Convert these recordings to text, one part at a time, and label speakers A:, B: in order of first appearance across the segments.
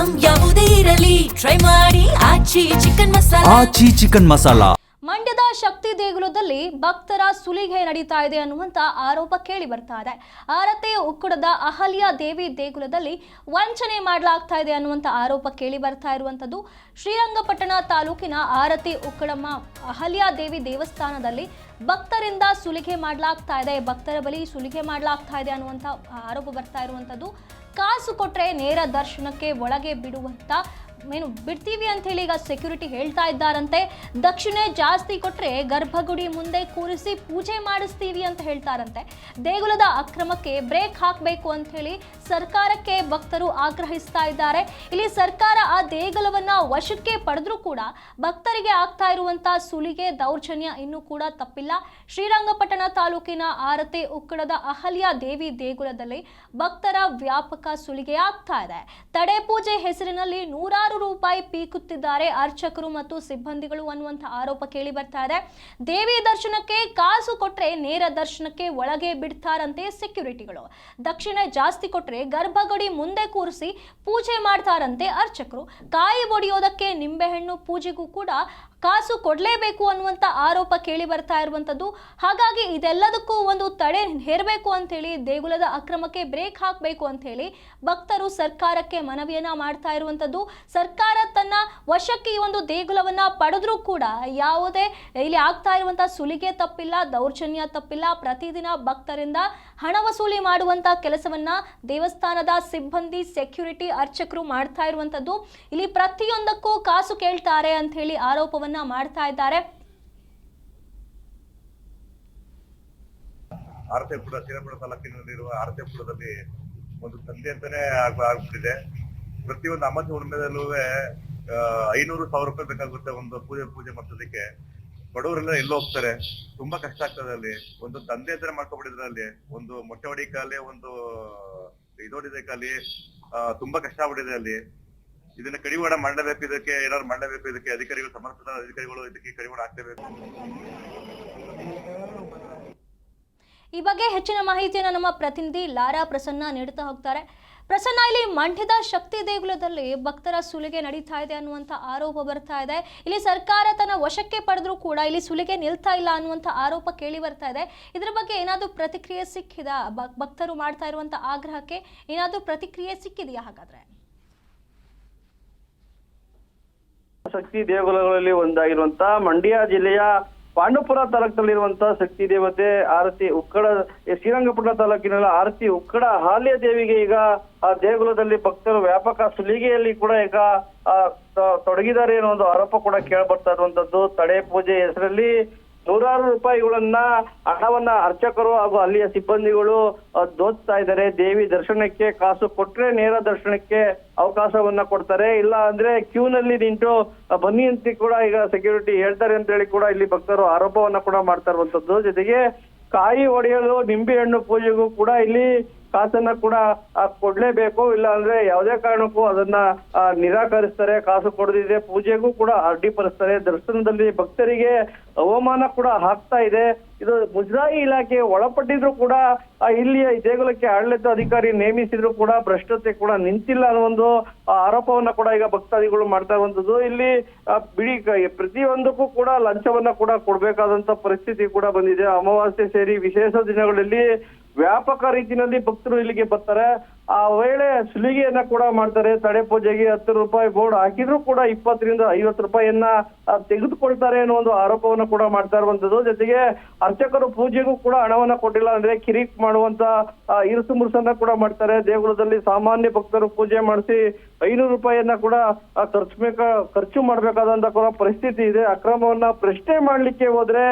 A: Item ಯಾವುದೇ ಇರಲಿ try ಮಾಡಿ ಆಚಿ ಚಿಕನ್ ಮಸಾಲಾ.
B: ಮಂಡ್ಯದ ಶಕ್ತಿ ದೇಗುಲದಲ್ಲಿ ಭಕ್ತರ ಸುಲಿಗೆ ನಡೀತಾ ಇದೆ ಅನ್ನುವಂತ ಆರೋಪ ಕೇಳಿ ಬರ್ತಾ ಇದೆ. ಆರತಿ ಉಕ್ಕಡದ ಅಹಲ್ಯ ದೇವಿ ದೇಗುಲದಲ್ಲಿ ವಂಚನೆ ಮಾಡಲಾಗ್ತಾ ಇದೆ ಅನ್ನುವಂತ ಆರೋಪ ಕೇಳಿ ಬರ್ತಾ ಇರುವಂತದ್ದು. ಶ್ರೀರಂಗಪಟ್ಟಣ ತಾಲೂಕಿನ ಆರತಿ ಉಕ್ಕಡಮ್ಮ ಅಹಲ್ಯ ದೇವಿ ದೇವಸ್ಥಾನದಲ್ಲಿ ಭಕ್ತರಿಂದ ಸುಲಿಗೆ ಮಾಡಲಾಗ್ತಾ ಇದೆ, ಭಕ್ತರ ಬಳಿ ಸುಲಿಗೆ ಮಾಡಲಾಗ್ತಾ ಇದೆ ಅನ್ನುವಂತ ಆರೋಪ ಬರ್ತಾ ಇರುವಂತದ್ದು. ಕಾಸು ಕೊಟ್ರೆ ನೇರ ದರ್ಶನಕ್ಕೆ ಒಳಗೆ ಬಿಡುವಂತ ಬಿಡ್ತೀವಿ ಅಂತ ಹೇಳಿ ಈಗ ಸೆಕ್ಯೂರಿಟಿ ಹೇಳ್ತಾ ಇದ್ದಾರಂತೆ. ದಕ್ಷಿಣೆ ಜಾಸ್ತಿ ಕೊಟ್ರೆ ಗರ್ಭಗುಡಿ ಮುಂದೆ ಕೂರಿಸಿ ಪೂಜೆ ಮಾಡಿಸ್ತೀವಿ ಅಂತ ಹೇಳ್ತಾರಂತೆ. ದೇಗುಲದ ಅಕ್ರಮಕ್ಕೆ ಬ್ರೇಕ್ ಹಾಕಬೇಕು ಅಂತ ಹೇಳಿ ಸರ್ಕಾರಕ್ಕೆ ಭಕ್ತರು ಆಗ್ರಹಿಸ್ತಾ ಇದ್ದಾರೆ. ಇಲ್ಲಿ ಸರ್ಕಾರ ಆ ದೇಗುಲವನ್ನ ವಶಕ್ಕೆ ಪಡೆದ್ರೂ ಕೂಡ ಭಕ್ತರಿಗೆ ಆಗ್ತಾ ಇರುವಂತಹ ಸುಲಿಗೆ ದೌರ್ಜನ್ಯ ಇನ್ನೂ ಕೂಡ ತಪ್ಪಿಲ್ಲ. ಶ್ರೀರಂಗಪಟ್ಟಣ ತಾಲೂಕಿನ ಆರತಿ ಉಕ್ಕಡದ ಅಹಲ್ಯ ದೇವಿ ದೇಗುಲದಲ್ಲಿ ಭಕ್ತರ ವ್ಯಾಪಕ ಸುಲಿಗೆ ಆಗ್ತಾ ಇದೆ. ತಡೆ ಪೂಜೆ ಹೆಸರಿನಲ್ಲಿ ನೂರಾರು ರೂಪಾಯಿ ಪೀಕುತ್ತಿದ್ದಾರೆ ಅರ್ಚಕರು ಮತ್ತು ಸಿಬ್ಬಂದಿಗಳು ಅನ್ನುವಂಥ ಆರೋಪ ಕೇಳಿ ಬರ್ತಾ ಇದೆ. ದೇವಿ ದರ್ಶನಕ್ಕೆ ಕಾಸು ಕೊಟ್ರೆ ನೇರ ದರ್ಶನಕ್ಕೆ ಒಳಗೆ ಬಿಡ್ತಾರಂತೆ ಸೆಕ್ಯೂರಿಟಿಗಳು. ದಕ್ಷಿಣೆ ಜಾಸ್ತಿ ಕೊಟ್ರೆ ಗರ್ಭಗುಡಿ ಮುಂದೆ ಕೂರಿಸಿ ಪೂಜೆ ಮಾಡ್ತಾರಂತೆ ಅರ್ಚಕರು. ಕಾಯಿ ಒಡೆಯೋದಕ್ಕೆ ನಿಂಬೆಹಣ್ಣು ಪೂಜೆಗೂ ಕೂಡ ಕಾಸು ಕೊಡಲೇಬೇಕು ಅನ್ನುವಂಥ ಆರೋಪ ಕೇಳಿ ಬರ್ತಾ ಇರುವಂಥದ್ದು. ಹಾಗಾಗಿ ಇದೆಲ್ಲದಕ್ಕೂ ಒಂದು ತಡೆ ಹೇರಬೇಕು ಅಂತ ಹೇಳಿ, ದೇಗುಲದ ಅಕ್ರಮಕ್ಕೆ ಬ್ರೇಕ್ ಹಾಕಬೇಕು ಅಂತ ಹೇಳಿ ಭಕ್ತರು ಸರ್ಕಾರಕ್ಕೆ ಮನವಿಯನ್ನ ಮಾಡ್ತಾ ಇರುವಂಥದ್ದು. ಸರ್ಕಾರ ತನ್ನ ವಶಕ್ಕೆ ಈ ಒಂದು ದೇಗುಲವನ್ನ ಪಡೆದ್ರೂ ಕೂಡ ಯಾವುದೇ ಇಲ್ಲಿ ಆಗ್ತಾ ಇರುವಂತಹ ಸುಲಿಗೆ ತಪ್ಪಿಲ್ಲ, ದೌರ್ಜನ್ಯ ತಪ್ಪಿಲ್ಲ. ಪ್ರತಿದಿನ ಭಕ್ತರಿಂದ ಹಣ ವಸೂಲಿ ಮಾಡುವಂತ ಕೆಲಸವನ್ನ ದೇವಸ್ಥಾನದ ಸಿಬ್ಬಂದಿ, ಸೆಕ್ಯೂರಿಟಿ, ಅರ್ಚಕರು ಮಾಡ್ತಾ ಇರುವಂತದ್ದು. ಇಲ್ಲಿ ಪ್ರತಿಯೊಂದಕ್ಕೂ ಕಾಸು ಕೇಳ್ತಾರೆ ಅಂತ ಹೇಳಿ ಆರೋಪವನ್ನ ಮಾಡ್ತಾ ಇದ್ದಾರೆ.
C: ಆರತಿಪುರ ಶ್ರೀರಂಗಪಟ್ಟಣ ತಾಲೂಕಿನಲ್ಲಿರುವ ಆರತಿಪುರದಲ್ಲಿ ಒಂದು ಸಂತೆ ಅಂತಾನೆ ಆಗ್ಬಿಟ್ಟಿದೆ. ಪ್ರತಿಯೊಂದು ಅಮಾವಾಸ್ಯೆ ಹುಣ್ಣಿಮೆದಲ್ಲೂ 500,000 ರೂಪಾಯಿ ಬೇಕಾಗುತ್ತೆ ಒಂದು ಪೂಜೆ ಮಾಡ್ಸೋದಕ್ಕೆ. ಬಡವರೆಲ್ಲ ಎಲ್ಲೋ ಹೋಗ್ತಾರೆ, ತುಂಬಾ ಕಷ್ಟ ಆಗ್ತದೆ. ಅಲ್ಲಿ ಒಂದು ದಂಧೆ ಅಂತಾನೆ ಮಾಡ್ಕೊಬಿಟ್ಟಿದ್ರೆ ಅಲ್ಲಿ ಒಂದು ಮೊಟ್ಟೆ ಹೊಡಿಕಾಲಿ, ಒಂದು ಇದೋಡಿದಕ್ಕಾಲಿ ತುಂಬಾ ಕಷ್ಟ ಆಗ್ಬಿಟ್ಟಿದೆ ಅಲ್ಲಿ. ಇದನ್ನ ಕಡಿವಾಣ ಮಾಡಲೇಬೇಕು, ಇದಕ್ಕೆ ಏನಾದ್ರು ಮಾಡಲೇಬೇಕು. ಇದಕ್ಕೆ ಅಧಿಕಾರಿಗಳು, ಸಮರ್ಪಕ ಅಧಿಕಾರಿಗಳು ಇದಕ್ಕೆ ಕಡಿವಾಣ ಹಾಕ್ಲೇಬೇಕು.
B: ಈ ಬಗ್ಗೆ ಹೆಚ್ಚಿನ ಮಾಹಿತಿಯನ್ನು ನಮ್ಮ ಪ್ರತಿನಿಧಿ ಲಾರಾ ಪ್ರಸನ್ನ ನೀಡುತ್ತಾ ಹೋಗ್ತಾರೆ. ಪ್ರಸನ್ನ, ಇಲ್ಲಿ ಮಂಡ್ಯದ ಶಕ್ತಿ ದೇಗುಲದಲ್ಲಿ ಭಕ್ತರ ಸುಲಿಗೆ ನಡೀತಾ ಇದೆ ಅನ್ನುವಂಥ ಆರೋಪ ಬರ್ತಾ ಇದೆ. ಇಲ್ಲಿ ಸರ್ಕಾರ ತನ್ನ ವಶಕ್ಕೆ ಪಡೆದ್ರೂ ಕೂಡ ಇಲ್ಲಿ ಸುಲಿಗೆ ನಿಲ್ತಾ ಇಲ್ಲ ಅನ್ನುವಂಥ ಆರೋಪ ಕೇಳಿ ಬರ್ತಾ ಇದೆ. ಇದರ ಬಗ್ಗೆ ಏನಾದರೂ ಪ್ರತಿಕ್ರಿಯೆ ಸಿಕ್ಕಿದ? ಭಕ್ತರು ಮಾಡ್ತಾ ಇರುವಂಥ ಆಗ್ರಹಕ್ಕೆ ಏನಾದರೂ ಪ್ರತಿಕ್ರಿಯೆ ಸಿಕ್ಕಿದೆಯಾ? ಹಾಗಾದ್ರೆ
D: ಶಕ್ತಿ ದೇಗುಲಗಳಲ್ಲಿ ಒಂದಾಗಿರುವಂತಹ ಮಂಡ್ಯ ಜಿಲ್ಲೆಯ ಪಾಂಡವಪುರ ತಾಲೂಕಿನಲ್ಲಿರುವಂತಹ ಶಕ್ತಿ ದೇವತೆ ಆರತಿ ಉಕ್ಕಡ, ಶ್ರೀರಂಗಪಟ್ಟಣ ತಾಲೂಕಿನಲ್ಲಿ ಆರತಿ ಉಕ್ಕಡ ಅಹಲ್ಯ ದೇವಿಗೆ ಈಗ ಆ ದೇಗುಲದಲ್ಲಿ ಭಕ್ತರು ವ್ಯಾಪಕ ಸುಲಿಗೆಯಲ್ಲಿ ಕೂಡ ಈಗ ತೊಡಗಿದ್ದಾರೆ ಅನ್ನೋ ಒಂದು ಆರೋಪ ಕೂಡ ಕೇಳಬರ್ತಾ ಇರುವಂತದ್ದು. ತಡೆ ಪೂಜೆ ಹೆಸರಲ್ಲಿ ನೂರಾರು ರೂಪಾಯಿಗಳನ್ನ ಹಣವನ್ನ ಅರ್ಚಕರು ಹಾಗೂ ಅಲ್ಲಿಯ ಸಿಬ್ಬಂದಿಗಳು ದೋಚ್ತಾ ಇದ್ದಾರೆ. ದೇವಿ ದರ್ಶನಕ್ಕೆ ಕಾಸು ಕೊಟ್ರೆ ನೇರ ದರ್ಶನಕ್ಕೆ ಅವಕಾಶವನ್ನ ಕೊಡ್ತಾರೆ, ಇಲ್ಲ ಅಂದ್ರೆ ಕ್ಯೂನಲ್ಲಿ ನಿಂತು ಬನ್ನಿ ಅಂತ ಕೂಡ ಈಗ ಸೆಕ್ಯೂರಿಟಿ ಹೇಳ್ತಾರೆ ಅಂತ ಹೇಳಿ ಕೂಡ ಇಲ್ಲಿ ಭಕ್ತರು ಆರೋಪವನ್ನ ಕೂಡ ಮಾಡ್ತಾ ಇರುವಂತದ್ದು. ಜೊತೆಗೆ ಕಾಯಿ ಒಡೆಯಲು, ನಿಂಬೆ ಹಣ್ಣು ಪೂಜೆಗೂ ಕೂಡ ಇಲ್ಲಿ ಕಾಸನ್ನ ಕೂಡ ಕೊಡ್ಲೇಬೇಕು, ಇಲ್ಲ ಅಂದ್ರೆ ಯಾವುದೇ ಕಾರಣಕ್ಕೂ ಅದನ್ನ ನಿರಾಕರಿಸ್ತಾರೆ. ಕಾಸು ಕೊಡದಿದೆ ಪೂಜೆಗೂ ಕೂಡ ಅಡ್ಡಿಪಡಿಸ್ತಾರೆ. ದರ್ಶನದಲ್ಲಿ ಭಕ್ತರಿಗೆ ಅವಮಾನ ಕೂಡ ಆಗ್ತಾ ಇದೆ. ಇದು ಮುಜರಾಯಿ ಇಲಾಖೆ ಒಳಪಟ್ಟಿದ್ರು ಕೂಡ ಇಲ್ಲಿಯ ದೇಗುಲಕ್ಕೆ ಆಡಳಿತ ಅಧಿಕಾರಿ ನೇಮಿಸಿದ್ರು ಕೂಡ ಭ್ರಷ್ಟತೆ ಕೂಡ ನಿಂತಿಲ್ಲ ಅನ್ನೋ ಒಂದು ಆರೋಪವನ್ನ ಕೂಡ ಈಗ ಭಕ್ತಾದಿಗಳು ಮಾಡ್ತಾ ಇರುವಂತದ್ದು. ಇಲ್ಲಿ ಬಿಡಿ ಪ್ರತಿಯೊಂದಕ್ಕೂ ಕೂಡ ಲಂಚವನ್ನ ಕೂಡ ಕೊಡ್ಬೇಕಾದಂತ ಪರಿಸ್ಥಿತಿ ಕೂಡ ಬಂದಿದೆ. ಅಮಾವಾಸ್ಯೆ ಸೇರಿ ವಿಶೇಷ ದಿನಗಳಲ್ಲಿ ವ್ಯಾಪಕ ರೀತಿಯಲ್ಲಿ ಭಕ್ತರು ಇಲ್ಲಿಗೆ ಬರ್ತಾರೆ. ಆ ವೇಳೆ ಸುಲಿಗೆಯನ್ನ ಕೂಡ ಮಾಡ್ತಾರೆ. ತಡೆ ಪೂಜೆಗೆ 10 ರೂಪಾಯಿ ಬೋರ್ಡ್ ಹಾಕಿದ್ರು ಕೂಡ 20 ರಿಂದ 50 ರೂಪಾಯಿಯನ್ನ ತೆಗೆದುಕೊಳ್ತಾರೆ ಅನ್ನೋ ಒಂದು ಆರೋಪವನ್ನ ಕೂಡ ಮಾಡ್ತಾ ಇರುವಂತದ್ದು. ಜೊತೆಗೆ ಅರ್ಚಕರು ಪೂಜೆಗೂ ಕೂಡ ಹಣವನ್ನ ಕೊಟ್ಟಿಲ್ಲ ಅಂದ್ರೆ ಕಿರಿಕ್ ಮಾಡುವಂತ ಇರುಸು ಮುರುಸನ್ನ ಕೂಡ ಮಾಡ್ತಾರೆ. ದೇಗುಲದಲ್ಲಿ ಸಾಮಾನ್ಯ ಭಕ್ತರು ಪೂಜೆ ಮಾಡಿಸಿ 500 ರೂಪಾಯಿಯನ್ನ ಕೂಡ ಖರ್ಚು ಮಾಡ್ಬೇಕಾದಂತ ಕೂಡ ಪರಿಸ್ಥಿತಿ ಇದೆ. ಅಕ್ರಮವನ್ನ ಪ್ರಶ್ನೆ ಮಾಡ್ಲಿಕ್ಕೆ ಹೋದ್ರೆ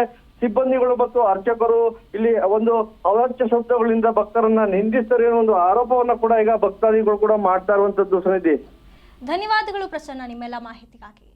D: ಸಿಬ್ಬಂದಿಗಳು ಮತ್ತು ಅರ್ಚಕರು ಇಲ್ಲಿ ಒಂದು ಅವಾಚ್ಯ ಶಬ್ದಗಳಿಂದ ಭಕ್ತರನ್ನ ನಿಂದಿಸ್ತಾರೆ ಅನ್ನೋ ಒಂದು ಆರೋಪವನ್ನ ಕೂಡ ಈಗ ಭಕ್ತಾದಿಗಳು ಕೂಡ ಮಾಡ್ತಾ ಇರುವಂತದ್ದು. ಸನ್ನಿಧಿ,
B: ಧನ್ಯವಾದಗಳು ಪ್ರಸನ್ನ ನಿಮ್ಮೆಲ್ಲ ಮಾಹಿತಿಗಾಗಿ.